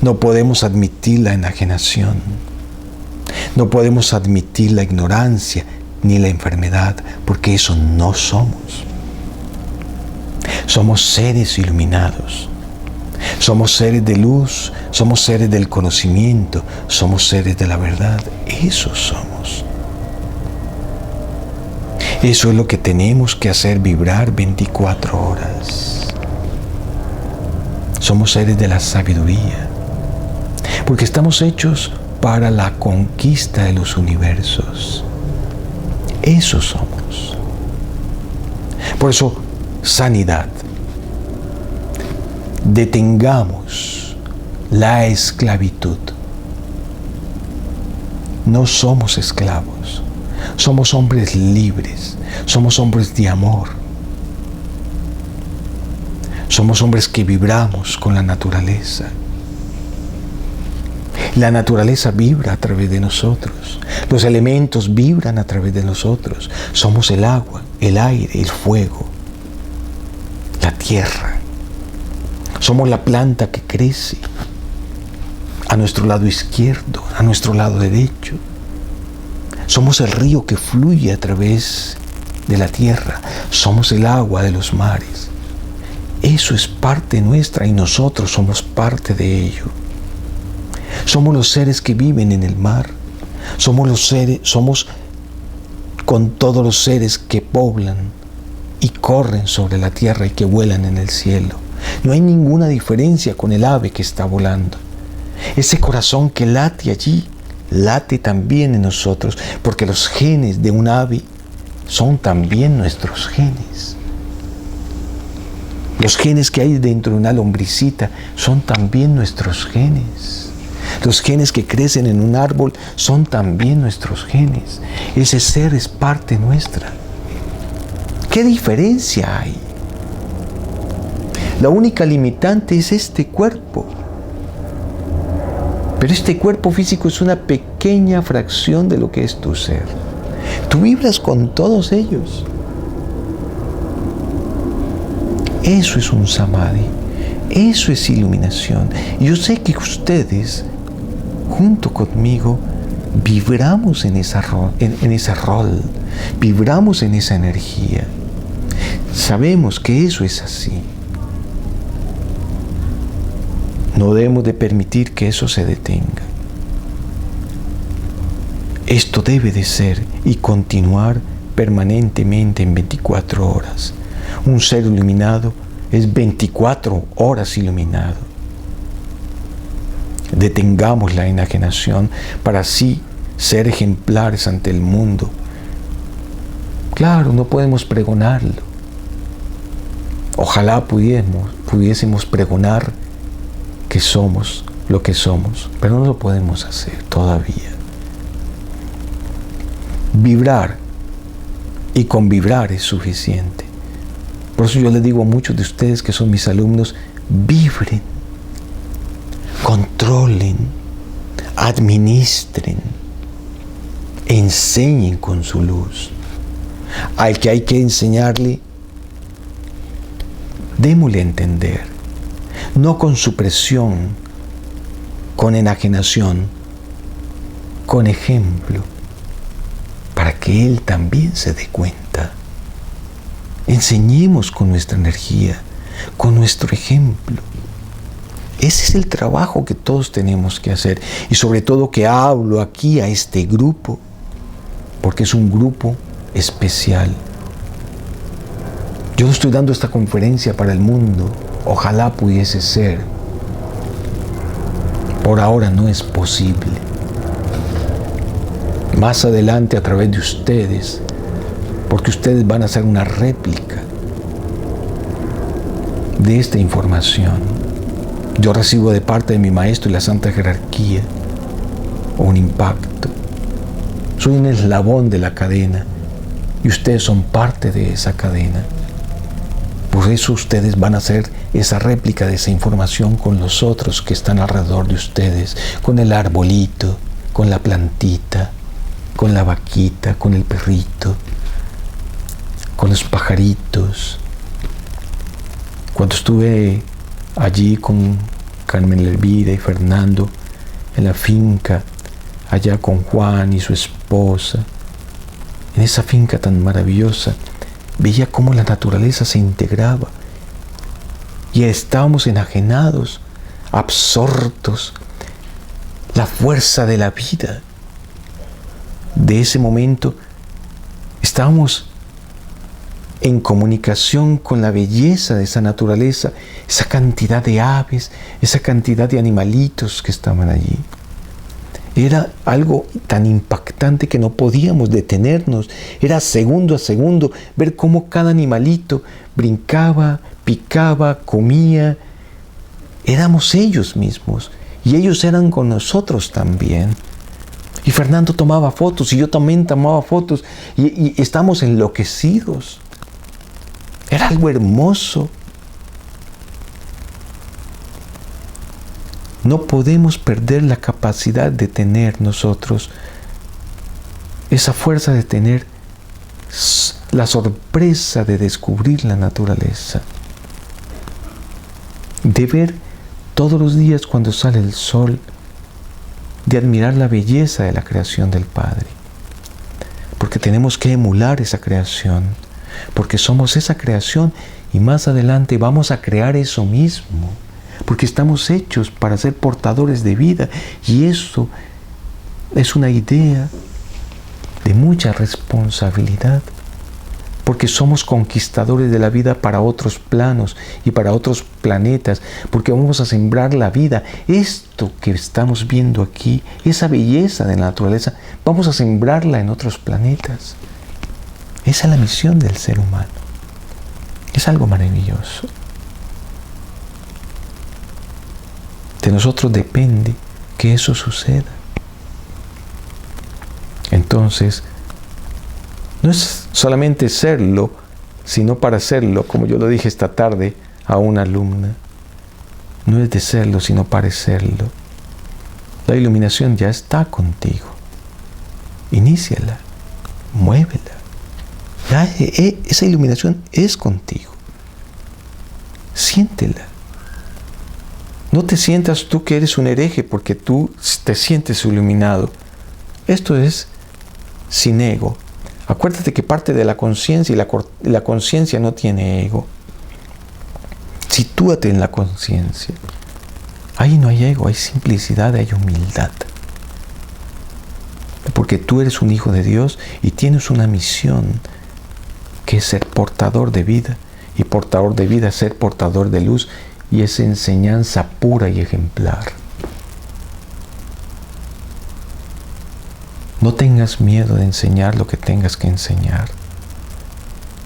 No podemos admitir la enajenación. No podemos admitir la ignorancia ni la enfermedad, porque eso no somos. Somos seres iluminados. Somos seres de luz, somos seres del conocimiento, somos seres de la verdad. Eso somos. Eso es lo que tenemos que hacer vibrar 24 horas. Somos seres de la sabiduría, porque estamos hechos para la conquista de los universos. Eso somos. Por eso, sanidad. Detengamos la esclavitud. No somos esclavos. Somos hombres libres. Somos hombres de amor. Somos hombres que vibramos con la naturaleza. La naturaleza vibra a través de nosotros. Los elementos vibran a través de nosotros. Somos el agua, el aire, el fuego, la tierra. Somos la planta que crece a nuestro lado izquierdo, a nuestro lado derecho. Somos el río que fluye a través de la tierra. Somos el agua de los mares. Eso es parte nuestra y nosotros somos parte de ello. Somos los seres que viven en el mar. Somos con todos los seres que poblan y corren sobre la tierra y que vuelan en el cielo. No hay ninguna diferencia con el ave que está volando. Ese corazón que late allí, late también en nosotros, porque los genes de un ave son también nuestros genes. Los genes que hay dentro de una lombricita son también nuestros genes. Los genes que crecen en un árbol son también nuestros genes. Ese ser es parte nuestra. ¿Qué diferencia hay? La única limitante es este cuerpo. Pero este cuerpo físico es una pequeña fracción de lo que es tu ser. Tú vibras con todos ellos. Eso es un samadhi. Eso es iluminación. Y yo sé que ustedes, junto conmigo, vibramos en ese rol. Vibramos en esa energía. Sabemos que eso es así. No debemos de permitir que eso se detenga. Esto debe de ser y continuar permanentemente en 24 horas. Un ser iluminado es 24 horas iluminado. Detengamos la enajenación para así ser ejemplares ante el mundo. Claro, no podemos pregonarlo. Ojalá pudiésemos pregonar que somos lo que somos, pero no lo podemos hacer todavía. Vibrar, y con vibrar es suficiente. Por eso yo les digo a muchos de ustedes que son mis alumnos, vibren, controlen, administren, enseñen con su luz. Al que hay que enseñarle, démosle a entender. no con supresión, con enajenación, con ejemplo, para que Él también se dé cuenta. Enseñemos con nuestra energía, con nuestro ejemplo. Ese es el trabajo que todos tenemos que hacer, y sobre todo que hablo aquí a este grupo, porque es un grupo especial. Yo no estoy dando esta conferencia para el mundo, ojalá pudiese ser. Por ahora no es posible. Más adelante, a través de ustedes, porque ustedes van a hacer una réplica de esta información. Yo recibo de parte de mi maestro y la Santa Jerarquía un impacto. Soy un eslabón de la cadena y ustedes son parte de esa cadena. Por eso ustedes van a hacer esa réplica de esa información con los otros que están alrededor de ustedes, con el arbolito, con la plantita, con la vaquita, con el perrito, con los pajaritos. Cuando estuve allí con Carmen Elvira y Fernando en la finca, allá con Juan y su esposa, en esa finca tan maravillosa, veía cómo la naturaleza se integraba y estábamos enajenados, absortos, la fuerza de la vida. De ese momento estábamos en comunicación con la belleza de esa naturaleza, esa cantidad de aves, esa cantidad de animalitos que estaban allí. Era algo tan impactante que no podíamos detenernos. Era segundo a segundo ver cómo cada animalito brincaba, picaba, comía. Éramos ellos mismos y ellos eran con nosotros también. Y Fernando tomaba fotos y yo también tomaba fotos y estamos enloquecidos. Era algo hermoso. No podemos perder la capacidad de tener nosotros esa fuerza de tener la sorpresa de descubrir la naturaleza, de ver todos los días cuando sale el sol, de admirar la belleza de la creación del Padre, porque tenemos que emular esa creación, porque somos esa creación y más adelante vamos a crear eso mismo. Porque estamos hechos para ser portadores de vida y eso es una idea de mucha responsabilidad, porque somos conquistadores de la vida para otros planos y para otros planetas, porque vamos a sembrar la vida. Esto que estamos viendo aquí, esa belleza de la naturaleza, vamos a sembrarla en otros planetas. Esa es la misión del ser humano. Es algo maravilloso. De nosotros depende que eso suceda. Entonces, no es solamente serlo, sino para serlo, como yo lo dije esta tarde a una alumna. No es de serlo, sino parecerlo. La iluminación ya está contigo. Iníciala, muévela. Ya, esa iluminación es contigo. Siéntela. No te sientas tú que eres un hereje porque tú te sientes iluminado. Esto es sin ego. Acuérdate que parte de la conciencia y la conciencia no tiene ego. Sitúate en la conciencia. Ahí no hay ego, hay simplicidad, hay humildad. Porque tú eres un hijo de Dios y tienes una misión que es ser portador de vida. Y portador de vida es ser portador de luz. Y es enseñanza pura y ejemplar. No tengas miedo de enseñar lo que tengas que enseñar,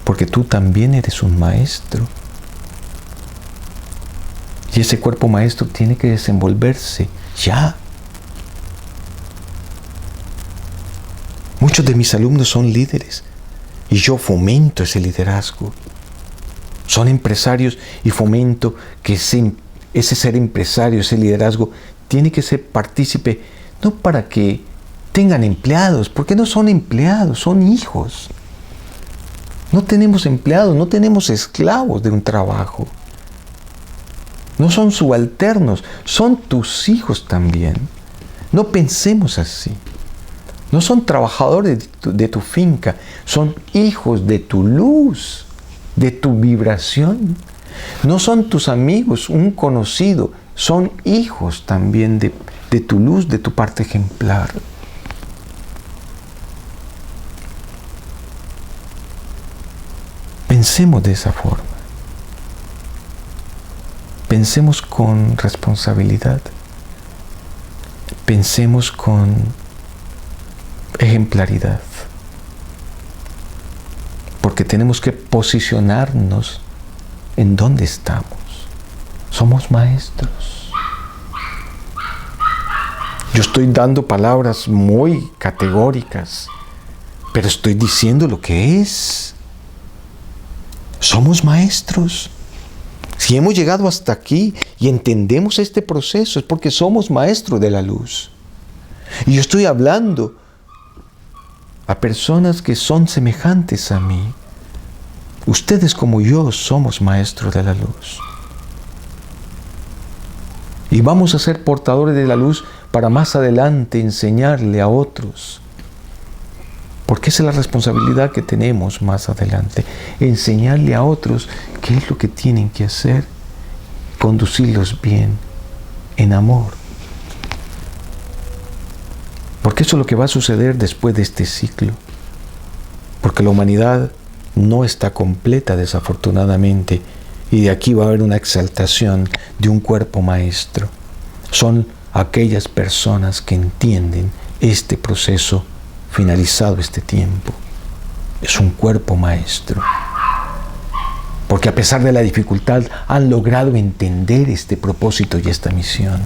porque tú también eres un maestro. Y ese cuerpo maestro tiene que desenvolverse ya. Muchos de mis alumnos son líderes y yo fomento ese liderazgo. Son empresarios y fomento que ese ser empresario, ese liderazgo, tiene que ser partícipe, no para que tengan empleados, porque no son empleados, son hijos. No tenemos empleados, no tenemos esclavos de un trabajo. No son subalternos, son tus hijos también. No pensemos así. No son trabajadores de tu finca, son hijos de tu luz, de tu vibración. No son tus amigos, un conocido, son hijos también de tu luz, de tu parte ejemplar. Pensemos de esa forma. Pensemos con responsabilidad. Pensemos con ejemplaridad. Porque tenemos que posicionarnos en dónde estamos. Somos maestros. Yo estoy dando palabras muy categóricas, pero estoy diciendo lo que es. Somos maestros. Si hemos llegado hasta aquí y entendemos este proceso, es porque somos maestros de la luz. Y yo estoy hablando a personas que son semejantes a mí. Ustedes como yo somos maestros de la luz. Y vamos a ser portadores de la luz para más adelante enseñarle a otros. Porque esa es la responsabilidad que tenemos más adelante. Enseñarle a otros qué es lo que tienen que hacer. Conducirlos bien, en amor. Porque eso es lo que va a suceder después de este ciclo. Porque la humanidad no está completa, desafortunadamente. Y de aquí va a haber una exaltación de un cuerpo maestro. Son aquellas personas que entienden este proceso finalizado este tiempo. Es un cuerpo maestro. Porque a pesar de la dificultad han logrado entender este propósito y esta misión.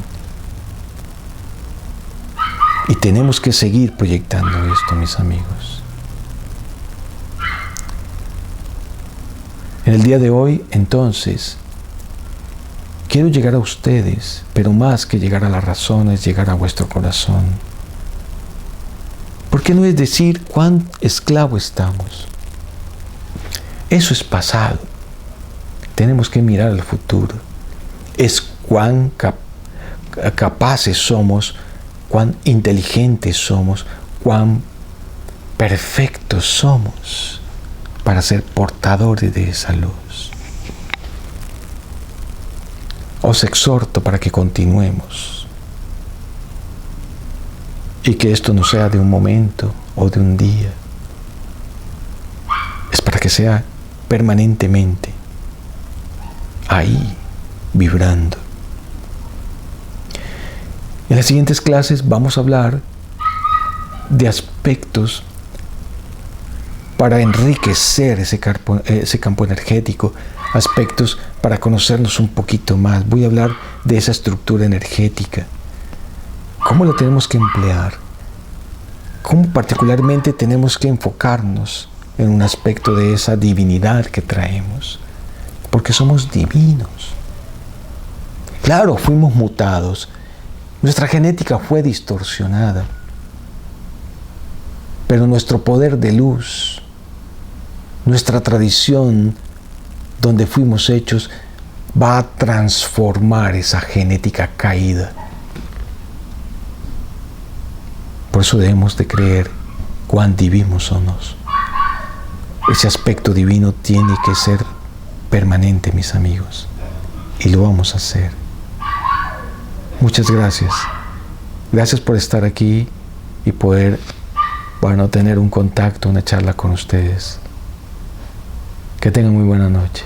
Y tenemos que seguir proyectando esto, mis amigos. En el día de hoy, entonces, quiero llegar a ustedes, pero más que llegar a la razón es llegar a vuestro corazón. ¿Por qué no es decir cuán esclavo estamos? Eso es pasado. Tenemos que mirar al futuro. Es cuán capaces somos, cuán inteligentes somos, cuán perfectos somos para ser portadores de esa luz. Os exhorto para que continuemos y que esto no sea de un momento o de un día. Es para que sea permanentemente ahí, vibrando. En las siguientes clases vamos a hablar de aspectos para enriquecer ese campo energético, aspectos para conocernos un poquito más. Voy a hablar de esa estructura energética. ¿Cómo la tenemos que emplear? ¿Cómo particularmente tenemos que enfocarnos en un aspecto de esa divinidad que traemos? Porque somos divinos. Claro, fuimos mutados. Nuestra genética fue distorsionada. Pero nuestro poder de luz, nuestra tradición donde fuimos hechos, va a transformar esa genética caída. Por eso debemos de creer cuán divinos somos. Ese aspecto divino tiene que ser permanente, mis amigos. Y lo vamos a hacer. Muchas gracias. Gracias por estar aquí y poder, tener un contacto, una charla con ustedes. Que tengan muy buena noche.